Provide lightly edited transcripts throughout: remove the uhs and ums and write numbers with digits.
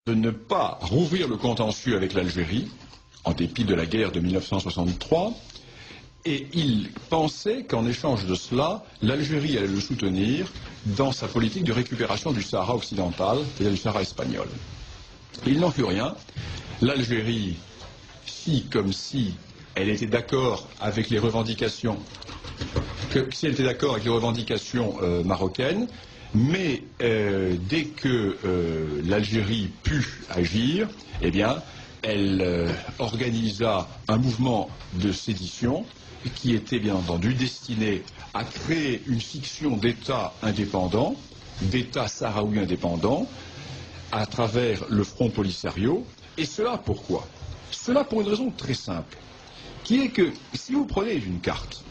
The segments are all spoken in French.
de ne pas rouvrir le contentieux avec l'Algérie, en dépit de la guerre de 1963, et il pensait qu'en échange de cela, l'Algérie allait le soutenir dans sa politique de récupération du Sahara occidental, c'est-à-dire du Sahara espagnol. Il n'en fut rien. L'Algérie fit comme si elle était d'accord avec les revendications, marocaines, mais dès que l'Algérie put agir, eh bien, elle organisa un mouvement de sédition qui était bien entendu destiné à créer une fiction d'État indépendant, d'État sahraoui indépendant, à travers le Front Polisario. Et cela pourquoi? Cela pour une raison très simple, qui est que si vous prenez une carte,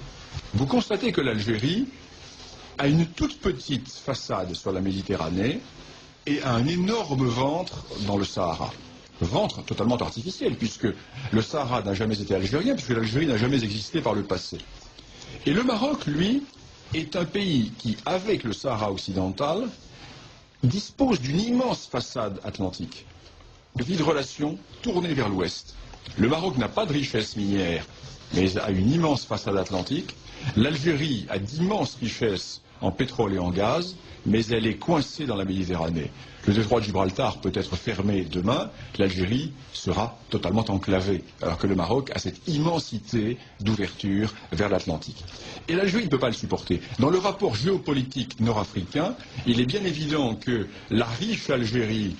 vous constatez que l'Algérie a une toute petite façade sur la Méditerranée et a un énorme ventre dans le Sahara. Ventre totalement artificiel, puisque le Sahara n'a jamais été algérien, puisque l'Algérie n'a jamais existé par le passé. Et le Maroc, lui, est un pays qui, avec le Sahara occidental, dispose d'une immense façade atlantique, de vie de relations tournée vers l'ouest. Le Maroc n'a pas de richesse minière, mais a une immense façade atlantique. L'Algérie a d'immenses richesses en pétrole et en gaz, mais elle est coincée dans la Méditerranée. Le détroit de Gibraltar peut être fermé demain, l'Algérie sera totalement enclavée, alors que le Maroc a cette immensité d'ouverture vers l'Atlantique. Et l'Algérie ne peut pas le supporter. Dans le rapport géopolitique nord-africain, il est bien évident que la riche Algérie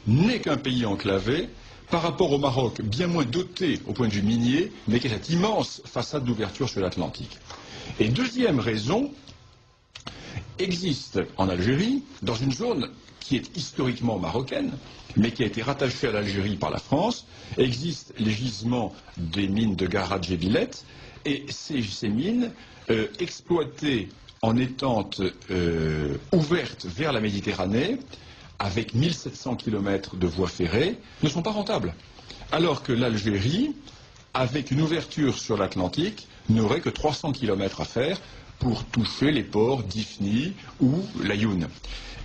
n'est qu'un pays enclavé, par rapport au Maroc, bien moins doté au point de vue minier, mais qui a cette immense façade d'ouverture sur l'Atlantique. Et deuxième raison, existe en Algérie, dans une zone qui est historiquement marocaine, mais qui a été rattachée à l'Algérie par la France, existent les gisements des mines de Garadjébilet, et ces mines, exploitées en étant ouvertes vers la Méditerranée, avec 1700 km de voies ferrées, ne sont pas rentables. Alors que l'Algérie, avec une ouverture sur l'Atlantique, n'aurait que 300 km à faire pour toucher les ports d'Ifni ou l'Ayoun.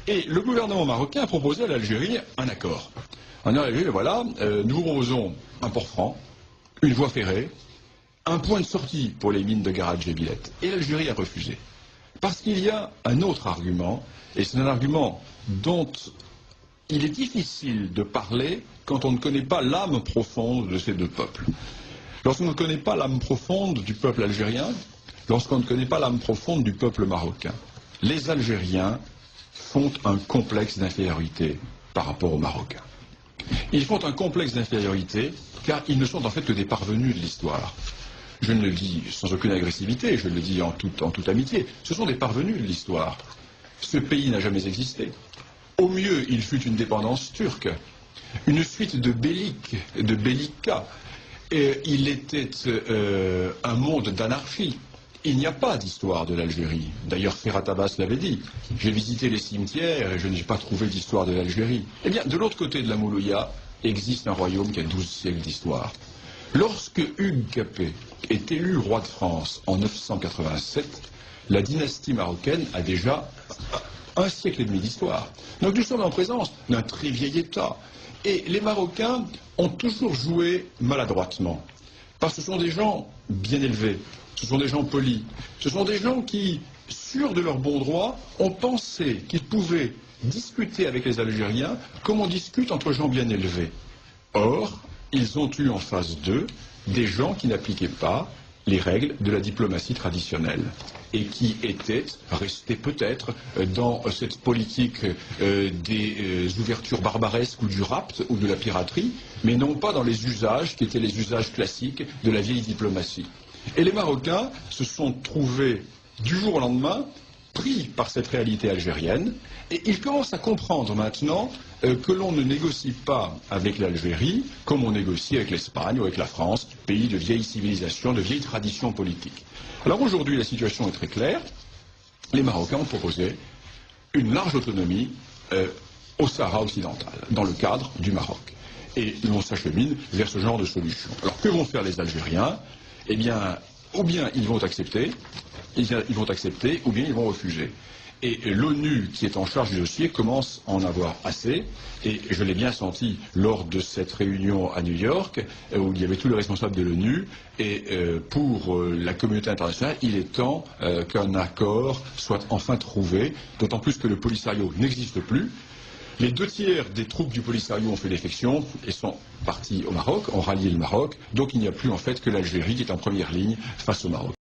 Et le gouvernement marocain a proposé à l'Algérie un accord. En Algérie, voilà, nous vous proposons un port franc, une voie ferrée, un point de sortie pour les mines de Garadjébilet. Et l'Algérie a refusé. Parce qu'il y a un autre argument, et c'est un argument dont il est difficile de parler quand on ne connaît pas l'âme profonde de ces deux peuples. Lorsqu'on ne connaît pas l'âme profonde du peuple algérien, lorsqu'on ne connaît pas l'âme profonde du peuple marocain, les Algériens font un complexe d'infériorité par rapport aux Marocains. Ils font un complexe d'infériorité car ils ne sont en fait que des parvenus de l'histoire. Je ne le dis sans aucune agressivité, je le dis en toute amitié. Ce sont des parvenus de l'histoire. Ce pays n'a jamais existé. Au mieux, il fut une dépendance turque, une suite de bellicats. Et il était un monde d'anarchie. Il n'y a pas d'histoire de l'Algérie. D'ailleurs, Ferhat Abbas l'avait dit. J'ai visité les cimetières et je n'ai pas trouvé d'histoire de l'Algérie. Eh bien, de l'autre côté de la Moulouya, existe un royaume qui a 12 siècles d'histoire. Lorsque Hugues Capet est élu roi de France en 987, la dynastie marocaine a déjà un siècle et demi d'histoire. Donc nous sommes en présence d'un très vieil État. Et les Marocains ont toujours joué maladroitement. Parce que ce sont des gens bien élevés, ce sont des gens polis, ce sont des gens qui, sûrs de leur bon droit, ont pensé qu'ils pouvaient discuter avec les Algériens comme on discute entre gens bien élevés. Or, ils ont eu en face d'eux des gens qui n'appliquaient pas les règles de la diplomatie traditionnelle et qui étaient restés peut-être dans cette politique des ouvertures barbaresques ou du rapt ou de la piraterie, mais non pas dans les usages qui étaient les usages classiques de la vieille diplomatie. Et les Marocains se sont trouvés du jour au lendemain pris par cette réalité algérienne et ils commencent à comprendre maintenant que l'on ne négocie pas avec l'Algérie comme on négocie avec l'Espagne ou avec la France, pays de vieille civilisation, de vieille tradition politique. Alors aujourd'hui, la situation est très claire. Les Marocains ont proposé une large autonomie au Sahara occidental, dans le cadre du Maroc. Et l'on s'achemine vers ce genre de solution. Alors que vont faire les Algériens? Eh bien, ou bien ils vont accepter, ou bien ils vont refuser. Et l'ONU, qui est en charge du dossier, commence à en avoir assez. Et je l'ai bien senti lors de cette réunion à New York, où il y avait tous les responsables de l'ONU. Et pour la communauté internationale, il est temps qu'un accord soit enfin trouvé, d'autant plus que le Polisario n'existe plus. Les 2/3 des troupes du Polisario ont fait défection et sont partis au Maroc, ont rallié le Maroc. Donc il n'y a plus en fait que l'Algérie qui est en première ligne face au Maroc.